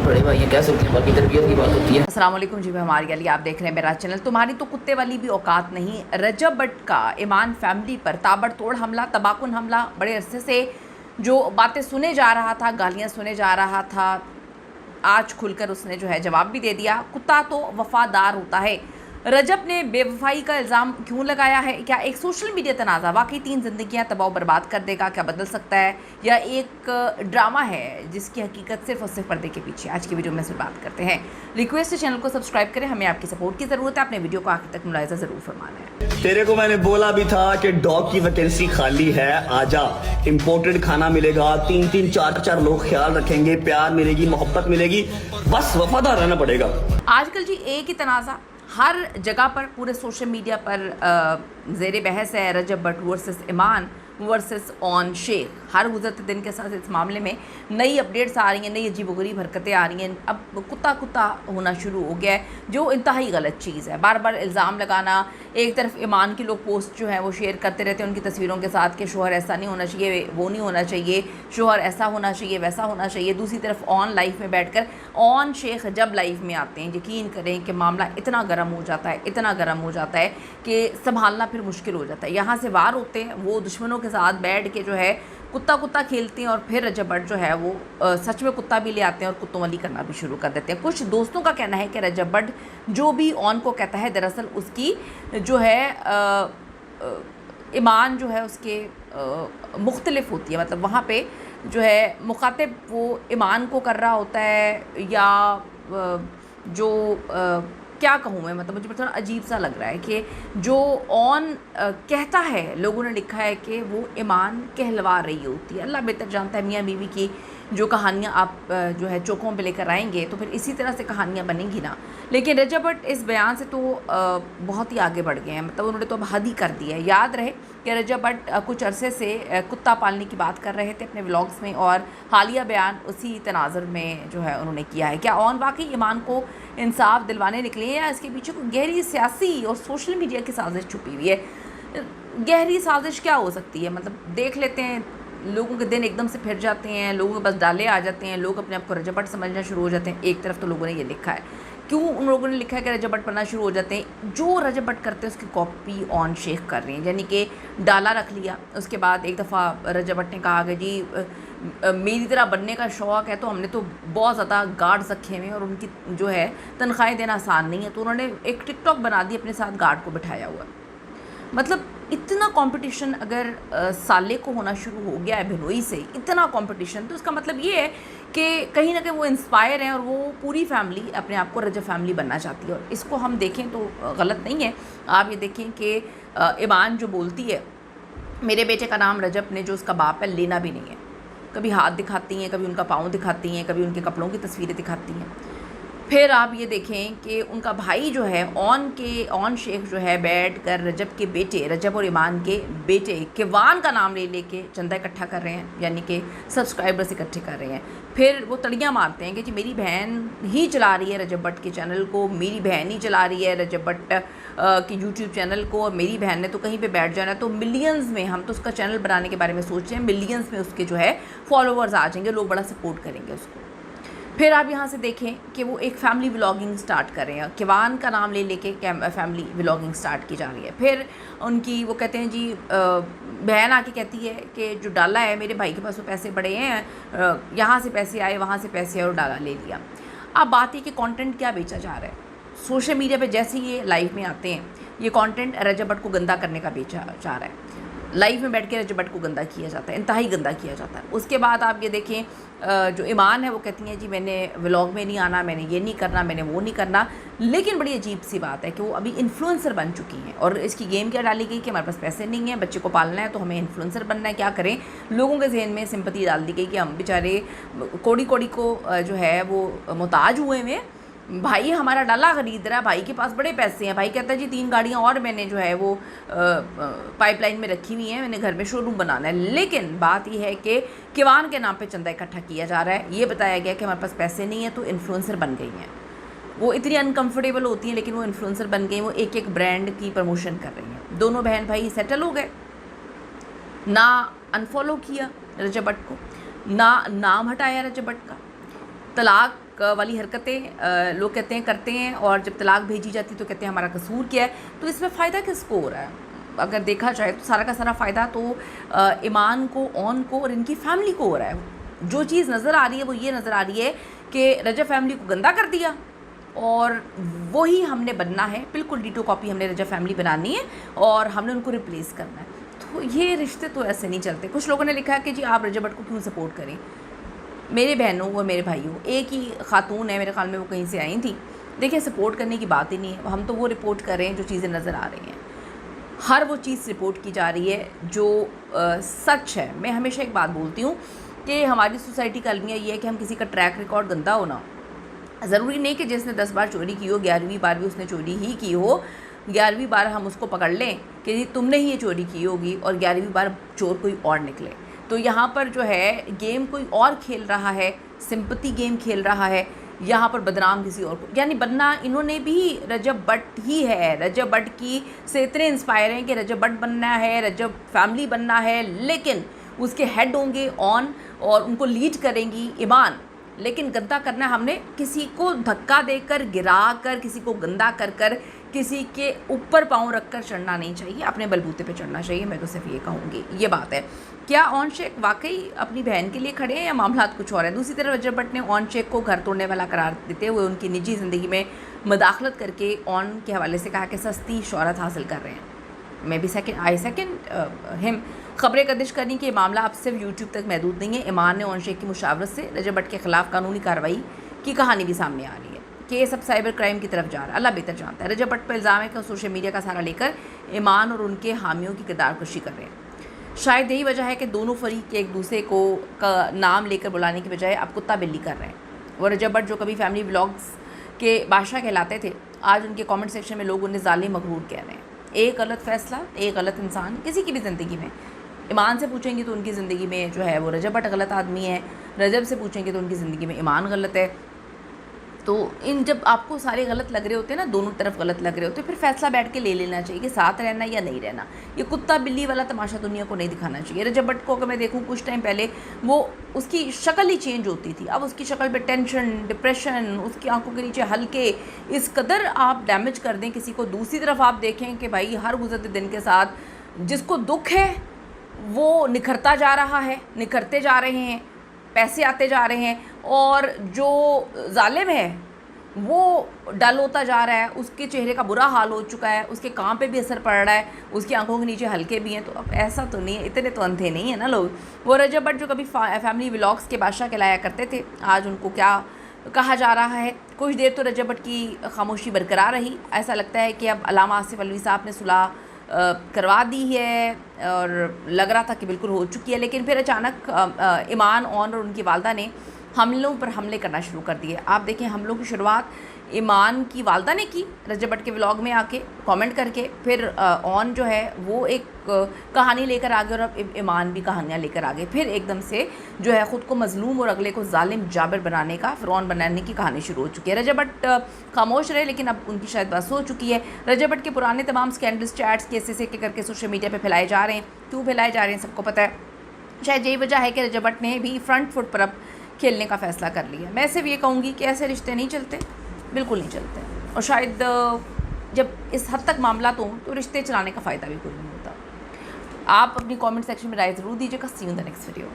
बड़े भाई हैं, कह सकते हैं, बाकी तरबियत की बात होती है। अस्सलाम वालेकुम जी, मैं हमारी अली, आप देख रहे हैं मेरा चैनल। तुम्हारी तो कुत्ते वाली भी औकात नहीं। रजब भट्ट का ईमान फैमिली पर ताबड़तोड़ हमला, तबाकुन हमला। बड़े अरसे से जो बातें सुने जा रहा था, गालियाँ सुने जा रहा था, आज खुलकर उसने जो है जवाब भी दे दिया। कुत्ता तो वफादार होता है। रजब ने बेवफाई का इल्ज़ाम क्यों लगाया है? क्या एक सोशल मीडिया तनाज़ा वाकई 3 ज़िंदगियाँ तबाह बर्बाद कर देगा? क्या बदल सकता है, या एक ड्रामा है जिसकी हकीकत सिर्फ और सिर्फ पर्दे के पीछे? आज की वीडियो में इस पर बात करते हैं। रिक्वेस्ट है चैनल को सब्सक्राइब करें, हमें आपकी सपोर्ट की ज़रूरत है। अपने वीडियो को आखिर तक मुलाहिज़ा ज़रूर फरमाना है। तेरे को मैंने बोला भी था कि डॉग की वैकेंसी खाली है, आजा। इंपोर्टेड खाना मिलेगा, 3-3 4-4 लोग ख्याल रखेंगे, प्यार मिलेगी, मोहब्बत मिलेगी, बस वफादार रहना पड़ेगा। आजकल जी एक ही तनाज़ा हर जगह पर, पूरे सोशल मीडिया पर ज़ेर बहस है। रजब भट्ट वर्सेस ईमान वर्सेस ऑन शेख। हर गुजरते दिन के साथ इस मामले में नई अपडेट्स आ रही हैं, नई अजीबोगरीब हरकतें आ रही हैं। अब कुत्ता कुत्ता होना शुरू हो गया है, जो इंतहाई गलत चीज़ है। बार बार इल्ज़ाम लगाना, एक तरफ ईमान के लोग पोस्ट जो है वो शेयर करते रहते हैं उनकी तस्वीरों के साथ कि शोहर ऐसा नहीं होना चाहिए, वो नहीं होना चाहिए, शोहर ऐसा होना चाहिए, वैसा होना चाहिए। दूसरी तरफ ऑन लाइफ में बैठकर ऑन शेख जब लाइफ में आते हैं, यकीन करें कि मामला इतना गर्म हो जाता है, इतना गर्म हो जाता है कि संभालना फिर मुश्किल हो जाता है। यहाँ से वार होते हैं, वो दुश्मनों के साथ बैठ के जो है कुत्ता कुत्ता खेलते हैं, और फिर रजब भट्ट जो है वो सच में कुत्ता भी ले आते हैं और कुत्तों वाली करना भी शुरू कर देते हैं। कुछ दोस्तों का कहना है कि रजब भट्ट जो भी ऑन को कहता है, दरअसल उसकी जो है ईमान जो है उसके मुख्तलिफ होती है। मतलब वहाँ पे जो है मुखातिब वो ईमान को कर रहा होता है, या जो क्या कहूँ मैं, मतलब मुझे थोड़ा अजीब सा लग रहा है कि जो ऑन कहता है, लोगों ने लिखा है कि वो ईमान कहलवा रही होती है। अल्लाह बेहतर जानता है मियाँ बीवी की जो कहानियाँ आप जो है चौकों पे लेकर आएंगे तो फिर इसी तरह से कहानियाँ बनेंगी ना। लेकिन रजब भट्ट इस बयान से तो बहुत ही आगे बढ़ गए हैं। मतलब उन्होंने तो अब हद ही कर दी है। याद रहे कि रजब भट्ट कुछ अरसे से कुत्ता पालने की बात कर रहे थे अपने व्लॉग्स में, और हालिया बयान उसी तनाज़ुर में जो है उन्होंने किया है। क्या ऑन वाकई ईमान को इंसाफ दिलवाने निकले हैं, या इसके पीछे कोई गहरी सियासी और सोशल मीडिया की साजिश छुपी हुई है? गहरी साजिश क्या हो सकती है? मतलब देख लेते हैं, लोगों के दिन एकदम से फिर जाते हैं, लोगों के पास डाले आ जाते हैं, लोग अपने आप को रजब भट्ट समझना शुरू हो जाते हैं। एक तरफ तो लोगों ने ये लिखा है, क्यों उन लोगों ने लिखा है कि रजब भट्ट पढ़ना शुरू हो जाते हैं, जो रजब भट्ट करते हैं उसकी कॉपी ऑन शेख कर रहे हैं। यानी कि डाला रख लिया, उसके बाद एक दफ़ा रजब भट्ट ने कहा कि जी मेरी तरह बनने का शौक़ है तो हमने तो बहुत ज़्यादा गार्ड्स रखे हुए हैं और उनकी जो है तनख्वाहें देना आसान नहीं है, तो उन्होंने एक टिकटॉक बना दी, अपने साथ गार्ड को बिठाया हुआ। मतलब इतना कंपटीशन अगर साले को होना शुरू हो गया है भिनोई से, इतना कंपटीशन, तो इसका मतलब ये है कि कहीं ना कहीं वो इंस्पायर हैं और वो पूरी फैमिली अपने आप को रजब फैमिली बनना चाहती है। और इसको हम देखें तो गलत नहीं है। आप ये देखें कि ईमान जो बोलती है मेरे बेटे का नाम रजब ने जो उसका बाप है लेना भी नहीं है, कभी हाथ दिखाती हैं, कभी उनका पाँव दिखाती हैं, कभी उनके कपड़ों की तस्वीरें दिखाती हैं। फिर आप ये देखें कि उनका भाई जो है ऑन शेख जो है बैठ कर रजब के बेटे, रजब और ईमान के बेटे किवान का नाम ले लेके चंदा इकट्ठा कर रहे हैं, यानी कि सब्सक्राइबर्स इकट्ठे कर रहे हैं। फिर वो तड़ियाँ मारते हैं कि जी मेरी बहन ही चला रही है रजब भट्ट के चैनल को, मेरी बहन ही चला रही है रजब भट्ट के यूट्यूब चैनल को, और मेरी बहन ने तो कहीं पे बैठ जाना है तो मिलियंस में, हम तो उसका चैनल बनाने के बारे में सोच रहे हैं, मिलियंस में उसके जो है फॉलोअर्स आ जाएंगे, लोग बड़ा सपोर्ट करेंगे उसको। फिर आप यहाँ से देखें कि वो एक फ़ैमिली व्लॉगिंग स्टार्ट कर रहे हैं, किवान का नाम ले लेके फैमिली व्लॉगिंग स्टार्ट की जा रही है। फिर उनकी वो कहते हैं जी बहन आके कहती है कि जो डाला है मेरे भाई के पास वो पैसे पड़े हैं, यहाँ से पैसे आए, वहाँ से पैसे आए और डाला ले लिया। अब बात है कि कंटेंट क्या बेचा जा रहा है। सोशल मीडिया पे जैसे ये लाइव में आते हैं, ये कंटेंट रजब भट्ट को गंदा करने का बेचा जा रहा है। लाइव में बैठ के रजब भट्ट को गंदा किया जाता है, इंतहाई गंदा किया जाता है। उसके बाद आप ये देखें जो ईमान है वो कहती हैं जी मैंने व्लॉग में नहीं आना, मैंने ये नहीं करना, मैंने वो नहीं करना। लेकिन बड़ी अजीब सी बात है कि वो अभी इन्फ्लुएंसर बन चुकी हैं, और इसकी गेम क्या डाली गई कि हमारे पास पैसे नहीं हैं, बच्चे को पालना है तो हमें इन्फ्लुएंसर बनना है। क्या करें, लोगों के जहन में सिंपैथी डाल दी गई कि हम बेचारे कोड़ी कोड़ी को जो है वो मोहताज हुए हैं। भाई हमारा डाला ख़रीद रहा है, भाई के पास बड़े पैसे हैं, भाई कहता है जी 3 गाड़ियाँ और मैंने जो है वो पाइपलाइन में रखी हुई हैं, मैंने घर में शोरूम बनाना है। लेकिन बात यह है कि किवान के नाम पे चंदा इकट्ठा किया जा रहा है। ये बताया गया कि हमारे पास पैसे नहीं है तो इन्फ्लुएंसर बन गई हैं। वो इतनी अनकम्फर्टेबल होती हैं लेकिन वो इन्फ्लुएंसर बन गई, वो एक एक ब्रांड की प्रमोशन कर रही हैं। दोनों बहन भाई सेटल हो गए, ना अनफॉलो किया रजब भट्ट को, ना नाम हटाया रजब भट्ट का, तलाक वाली हरकतें लोग कहते हैं करते हैं, और जब तलाक भेजी जाती तो कहते हैं हमारा कसूर क्या है। तो इसमें फ़ायदा किसको हो रहा है? अगर देखा जाए तो सारा का सारा फ़ायदा तो ईमान को, ऑन को और इनकी फैमिली को हो रहा है। जो चीज़ नज़र आ रही है वो ये नज़र आ रही है कि रजब फैमिली को गंदा कर दिया और वही हमने बनना है, बिल्कुल डिटो कॉपी हमने रजब फैमिली बनानी है और हमने उनको रिप्लेस करना है। तो ये रिश्ते तो ऐसे नहीं चलते। कुछ लोगों ने लिखा है कि जी आप रजब भट्ट को क्यों सपोर्ट करें। मेरे बहनों और मेरे भाइयों, एक ही खातून है मेरे ख्याल में, वो कहीं से आई थी। देखिए सपोर्ट करने की बात ही नहीं है, हम तो वो रिपोर्ट कर रहे हैं जो चीज़ें नज़र आ रही हैं। हर वो चीज़ रिपोर्ट की जा रही है जो सच है। मैं हमेशा एक बात बोलती हूँ कि हमारी सोसाइटी का अलमिया ये है कि हम किसी का ट्रैक रिकॉर्ड गंदा होना, ज़रूरी नहीं कि जिसने 10 बार चोरी की हो 11वीं बार भी उसने चोरी ही की हो, 11वीं बार हम उसको पकड़ लें कि तुमने ही ये चोरी की होगी और 11वीं बार चोर कोई और निकले। तो यहाँ पर जो है गेम कोई और खेल रहा है, सिंपैथी गेम खेल रहा है, यहाँ पर बदनाम किसी और को, यानी बनना इन्होंने भी रजब भट्ट ही है। रजब भट्ट की से इतने इंस्पायर हैं कि रजब भट्ट बनना है, रजब फैमिली बनना है, लेकिन उसके हेड होंगे ऑन और उनको लीड करेंगी ईमान। लेकिन गंदा करना हमने किसी को धक्का देकर, गिरा कर, किसी को गंदा कर कर, किसी के ऊपर पाँव रख कर चढ़ना नहीं चाहिए, अपने बलबूते पे चढ़ना चाहिए। मैं तो सिर्फ ये कहूँगी, ये बात है। क्या ऑन शेख वाकई अपनी बहन के लिए खड़े हैं या मामला कुछ और है? दूसरी तरफ रजब भट्ट ने ऑन शेख को घर तोड़ने वाला करार देते हुए उनकी निजी ज़िंदगी में मदाखलत करके ऑन के हवाले से कहा कि सस्ती शोहरत हासिल कर रहे हैं। मैं भी सेकंड हिम खबरें गर्दिश करनी कि मामला अब सिर्फ यूट्यूब तक महदूद नहीं है। ईमान ने ऑन शेख की मुशावरत से रजब भट्ट के खिलाफ कानूनी कार्रवाई की कहानी भी सामने आ रही है। केस अब साइबर क्राइम की तरफ जा रहा है, अल्लाह बेहतर जानता है। रजब भट्ट पर इल्ज़ाम है कि सोशल मीडिया का सहारा लेकर ईमान और उनके हामियों की किरदारकशी कर रहे हैं। शायद यही वजह है कि दोनों फरीक एक दूसरे को का नाम लेकर बुलाने की बजाय अब कुत्ता बिल्ली कर रहे हैं। वो रजब भट्ट जो कभी फैमिली व्लॉग्स के बादशाह कहलाते थे, आज उनके कमेंट सेक्शन में लोग उन्हें जालिम मगरूर कह रहे हैं। एक गलत फ़ैसला, एक गलत इंसान किसी की भी ज़िंदगी में, ईमान से पूछेंगे तो उनकी ज़िंदगी में जो है वो रजब भट्ट गलत आदमी है, रजब से पूछेंगे तो उनकी ज़िंदगी में ईमान गलत है। तो इन जब आपको सारे गलत लग रहे होते हैं ना, दोनों तरफ गलत लग रहे होते हैं, फिर फैसला बैठ के ले लेना चाहिए कि साथ रहना या नहीं रहना। ये कुत्ता बिल्ली वाला तमाशा दुनिया को नहीं दिखाना चाहिए। रजब भट्ट को अगर मैं देखूँ, कुछ टाइम पहले वो उसकी शक्ल ही चेंज होती थी, अब उसकी शक्ल पे टेंशन, डिप्रेशन, उसकी आंखों के नीचे हल्के, इस कदर आप डैमेज कर दें किसी को। दूसरी तरफ आप देखें कि भाई हर गुजरते दिन के साथ जिसको दुख है वो निखरता जा रहा है, निखरते जा रहे हैं, पैसे आते जा रहे हैं, और जो जालिम है वो डल होता जा रहा है, उसके चेहरे का बुरा हाल हो चुका है, उसके काम पे भी असर पड़ रहा है, उसकी आंखों के नीचे हल्के भी हैं। तो अब ऐसा तो नहीं है, इतने तो अंधे नहीं है ना लोग। वो रजब भट्ट जो कभी फैमिली व्लॉग्स के बादशाह कहलाया करते थे, आज उनको क्या कहा जा रहा है? कुछ देर तो रजब भट्ट की खामोशी बरकरार रही। ऐसा लगता है कि अब अल्लामा आसिफ अलवी साहब ने सुलह करवा दी है और लग रहा था कि बिल्कुल हो चुकी है, लेकिन फिर अचानक ईमान ऑन और उनकी वालदा ने हमलों पर हमले करना शुरू कर दिए। आप देखें, हमलों की शुरुआत ईमान की वालदा ने की रजब भट्ट के व्लॉग में आके कमेंट करके, फिर ऑन जो है वो एक कहानी लेकर आ गए और अब ईमान भी कहानियाँ लेकर आ गए। फिर एकदम से जो है ख़ुद को मजलूम और अगले को जालिम जाबिर बनाने का, फ़िरौन बनाने की कहानी शुरू हो चुकी है। रजब भट्ट खामोश रहे, लेकिन अब उनकी शायद बस हो चुकी है। रजब भट्ट के पुराने तमाम स्कैंडल्स, चैट्स, केसेस एक करके सोशल मीडिया पर फैलाए जा रहे हैं। क्यों फैलाए जा रहे हैं सबको पता है। शायद यही वजह है कि रजब भट्ट ने भी फ्रंट फुट पर अब खेलने का फ़ैसला कर लिया। मैं सिर्फ ये कहूँगी कि ऐसे रिश्ते नहीं चलते, बिल्कुल नहीं चलते। और शायद जब इस हद तक मामला तो रिश्ते चलाने का फ़ायदा भी कोई नहीं होता। आप अपनी कमेंट सेक्शन में राय ज़रूर दीजिएगा। See you in the next video.